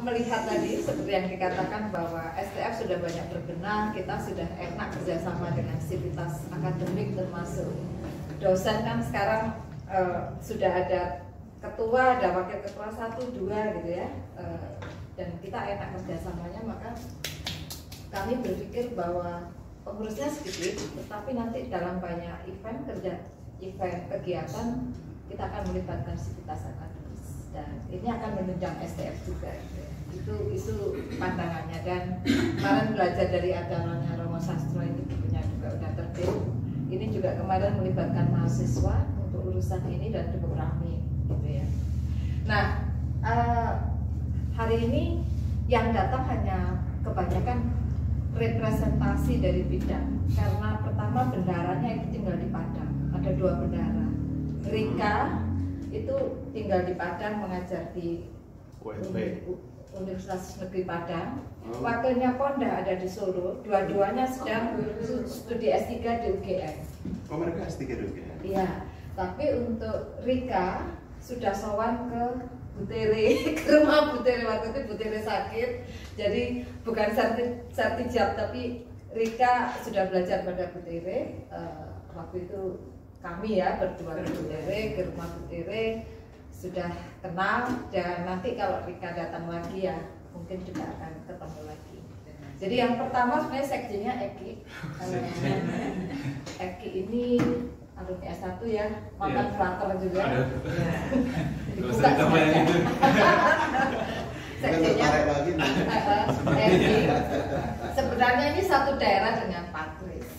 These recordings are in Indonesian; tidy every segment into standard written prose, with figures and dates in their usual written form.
Melihat tadi seperti yang dikatakan bahwa STF sudah banyak berbenah, kita sudah enak kerjasama dengan sivitas akademik termasuk dosen kan sekarang sudah ada ketua, ada wakil ketua 1, 2 gitu ya, dan kita enak kerjasamanya, maka kami berpikir bahwa pengurusnya sedikit, tetapi nanti dalam banyak event kegiatan kita akan melibatkan sivitas akademis dan ini akan menunjang STF juga. Itu pandangannya, dan kemarin belajar dari acaranya Romo Sastro ini bukunya juga udah terbit. Ini juga kemarin melibatkan mahasiswa untuk urusan ini dan cukup ramai gitu ya. Nah hari ini yang datang hanya kebanyakan representasi dari bidang, karena pertama bendaranya itu tinggal di Padang, ada 2 bendara. Rika itu tinggal di Padang mengajar di Universitas Negeri Padang, wakilnya Ponda ada di Solo, dua-duanya sedang studi S3 di UGM. Oh, mereka S3 di UGM? Iya, tapi untuk Rika sudah sowan ke Butere, ke rumah Butere, waktu itu Butere sakit, jadi bukan sertijab, tapi Rika sudah belajar pada Butere. Waktu itu kami ya berdua ke Butere, ke rumah Butere, sudah kenal, dan nanti kalau Rika datang lagi ya mungkin juga akan ketemu lagi. Jadi yang pertama sebenarnya sekjennya Eki. Eki ini alumni S1 ya, mantan frater juga. Dibuka sekjennya Eki. Sebenarnya ini satu daerah dengan Patris.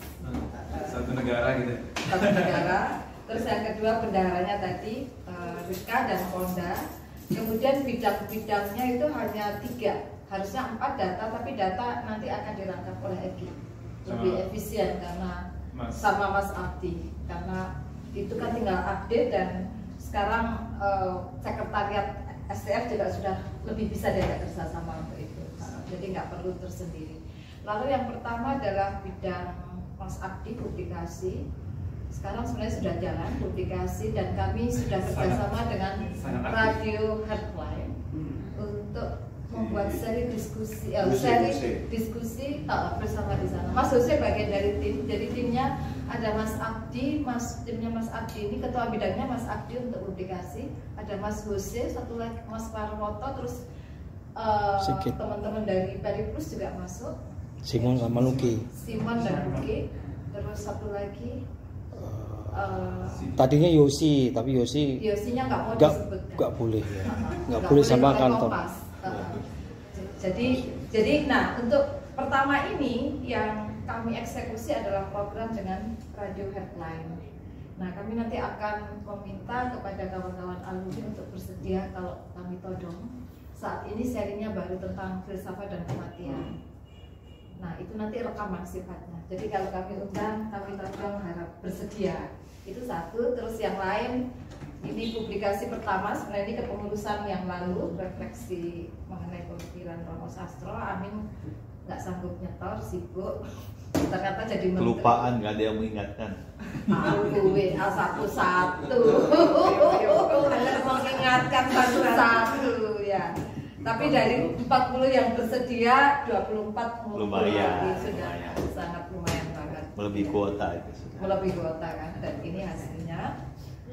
Satu negara gitu. Satu negara. Terus yang kedua bendaharanya tadi Rika dan Ponda. Kemudian bidang-bidangnya itu hanya 3, harusnya 4 data, tapi data nanti akan dirangkap oleh Eki. Lebih efisien karena sama Mas Abdi, karena itu kan tinggal update, dan sekarang sekretariat STF juga sudah lebih bisa diajak kerjasama untuk itu, jadi nggak perlu tersendiri. Lalu yang pertama adalah bidang Mas Abdi, publikasi. Sekarang sebenarnya sudah jalan publikasi, dan kami sudah bekerjasama dengan Radio Headline untuk membuat seri diskusi bersama di sana. Mas Jose bagian dari tim, jadi timnya ada Mas Abdi, timnya Mas Abdi ini ketua bidangnya Mas Abdi untuk publikasi, ada Mas Jose, satu lagi Mas Parwoto, terus teman-teman dari Periplus juga masuk, Simon sama Luki. Simon dan Luki, terus satu lagi tadinya Yosi, tapi Yosinya nggak mau disebutkan. Nggak boleh ya. Nggak boleh sama kantor. Jadi nah untuk pertama ini yang kami eksekusi adalah program dengan Radio Headline. Nah kami nanti akan meminta kepada kawan-kawan alumni untuk bersedia kalau kami todong. Saat ini serinya baru tentang filsafat dan kematian. Nah itu nanti rekaman sifatnya. Jadi kalau kami undang, kami todong harap bersedia. Itu satu. Terus yang lain, ini publikasi pertama sebenarnya ini kepengurusan yang lalu, refleksi mengenai pemikiran Romo Sastro. Amin nggak sanggup nyetor, sibuk, ternyata jadi menteri. Kelupaan, nggak ada yang mengingatkan. Aku WA satu-satu mengingatkan satu-satu ya. Tapi dari 40 yang bersedia, 24 lumayan, sudah sangat lumayan banget. Melebihi kuota itu sudah. Melebihi kuota kan, dan ini hasilnya.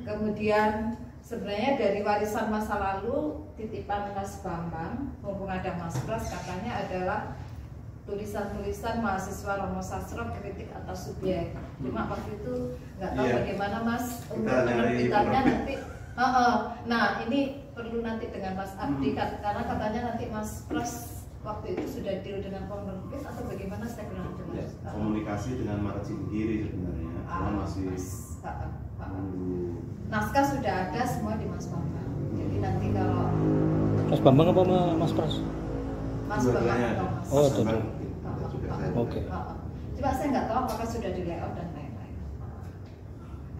Kemudian sebenarnya dari warisan masa lalu, titipan Mas Bambang, mumpung ada Mas Pras, katanya adalah tulisan-tulisan mahasiswa Romo Sastro kritik atas subjek. Cuma waktu itu nggak tahu bagaimana Mas untuk penerbitannya nanti. Nah ini perlu nanti dengan Mas Abdi, karena katanya nanti Mas Pras waktu itu sudah deal dengan penerbit atau bagaimana, saya kurang dengar. Komunikasi dengan Marci sendiri sebenarnya, masih naskah sudah ada semua di Mas Bambang. Jadi nanti kalau Mas Bambang apa Mas Pras? Mas Bambang atau Mas. Oh itu. Oke. Coba saya nggak tahu apakah sudah di layout dan lain-lain.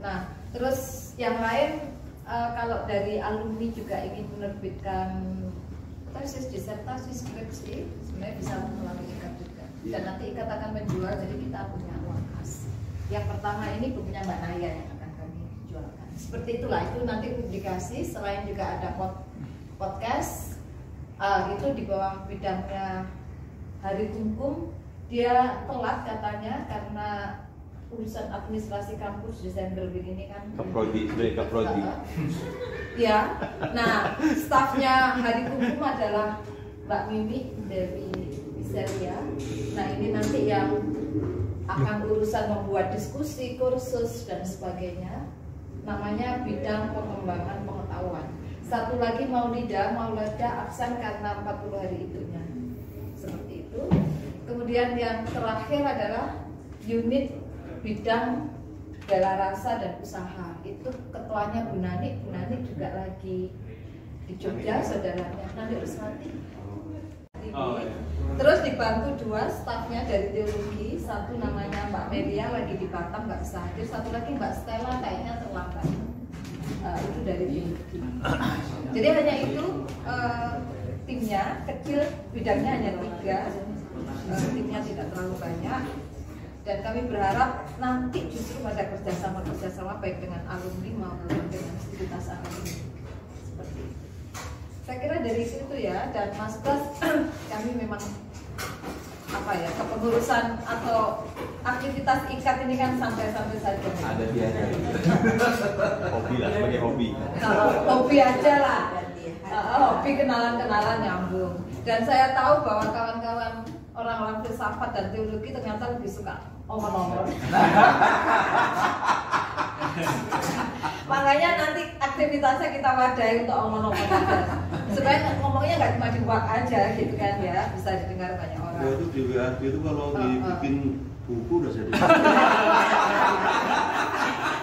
Nah terus yang lain, kalau dari alumni juga ingin menerbitkan tesis, disertasi, skripsi, sebenarnya bisa melalui IKAT juga. Dan nanti IKAT akan menjual, jadi kita punya uang kas. Yang pertama ini bukunya Mbak Naya yang akan kami jualkan. Seperti itulah, itu nanti publikasi. Selain juga ada podcast, itu di bawah bidangnya Hari Hukum. Dia telat katanya karena urusan administrasi kampus Desember ini kan. Keprodi. Ya, nah stafnya Hari Hukum adalah Mbak Mimi dari Miselia. Nah ini nanti yang akan urusan membuat diskusi, kursus dan sebagainya. Namanya bidang pengembangan pengetahuan. Satu lagi Maulida absen karena 40 hari itunya. Seperti itu. Kemudian yang terakhir adalah unit bidang bela rasa dan usaha. Itu ketuanya Bu Nani juga lagi di Jogja, saudaranya Nani Rusmati. Oh, iya. Terus dibantu 2 stafnya dari teologi, satu namanya Mbak Melia lagi di Batam nggak bisa hadir, satu lagi Mbak Stella kayaknya terlambat. Itu dari teologi. Jadi hanya itu timnya kecil, bidangnya hanya 3. Timnya tidak terlalu banyak dan kami berharap nanti justru ada kerjasama baik dengan alumni maupun dengan sivitas akademik seperti itu. Saya kira dari situ ya, dan Mas Pras kami memang kepengurusan atau aktivitas ikat ini kan santai-santai saja. Ada biasa. Hobi lah, sebagai hobi. Hobi aja lah. Hobi kenalan-kenalan nyambung. Dan saya tahu bahwa kawan-kawan orang-orang filsafat dan teologi ternyata lebih suka omong-omong. Makanya nanti aktivitasnya kita wadahi untuk omong-omong aja. Supaya ngomongnya nggak cuma diwak aja gitu kan ya, bisa didengar banyak orang. Ya, itu juga itu kalau dibikin buku udah jadi.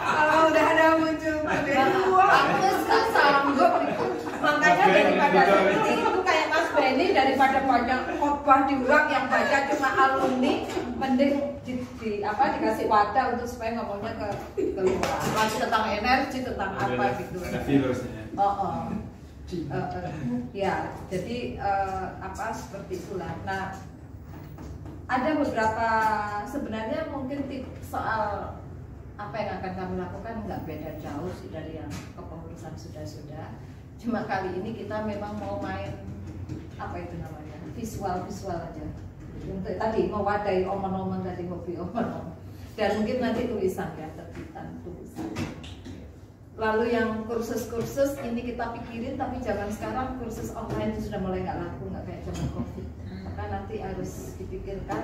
Kalau udah ada muncul Aku nggak sanggup itu. Makanya daripada itu kayak Mas Benny, daripada banyak khotbah diulang yang baca cuma alumni, mending dikasih wadah untuk supaya ngomongnya ke luar. Masih tentang energi, tentang apa gitu. Ada viewersnya. Ya, jadi seperti itulah. Nah, ada beberapa sebenarnya mungkin tips soal apa yang akan kami lakukan nggak beda jauh sih dari yang kepengurusan sudah. Cuma kali ini kita memang mau main visual aja. Untuk tadi mewadahi omong-omong tadi, hobi omong-omong. Dan mungkin nanti tulisan ya, terbitan tulisan. Lalu yang kursus-kursus ini kita pikirin, tapi zaman sekarang kursus online itu sudah mulai nggak laku, nggak kayak zaman COVID. Maka nanti harus dipikirkan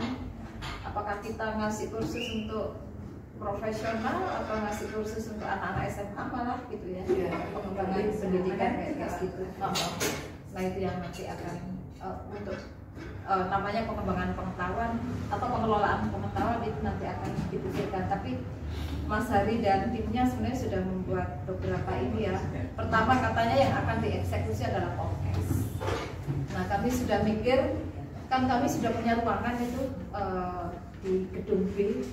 apakah kita ngasih kursus untuk profesional atau ngasih kursus untuk anak-anak SMA malah gitu ya, pengembangan pendidikan kayak gitu. Nah itu yang nanti akan untuk namanya pengembangan pengetahuan atau pengelolaan pengetahuan itu nanti akan dipikirkan. Tapi Mas Hari dan timnya sebenarnya sudah membuat beberapa ini ya. Pertama katanya yang akan dieksekusi adalah podcast. Nah kami sudah mikir, kan kami sudah punya ruangan itu di gedung B,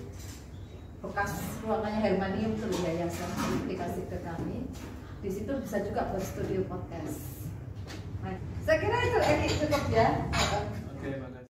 bekas ruangannya Hermanium itu yayasan dikasih ke kami. Di situ bisa juga buat studio podcast. Nah, saya kira itu cukup ya. Oke, makasih.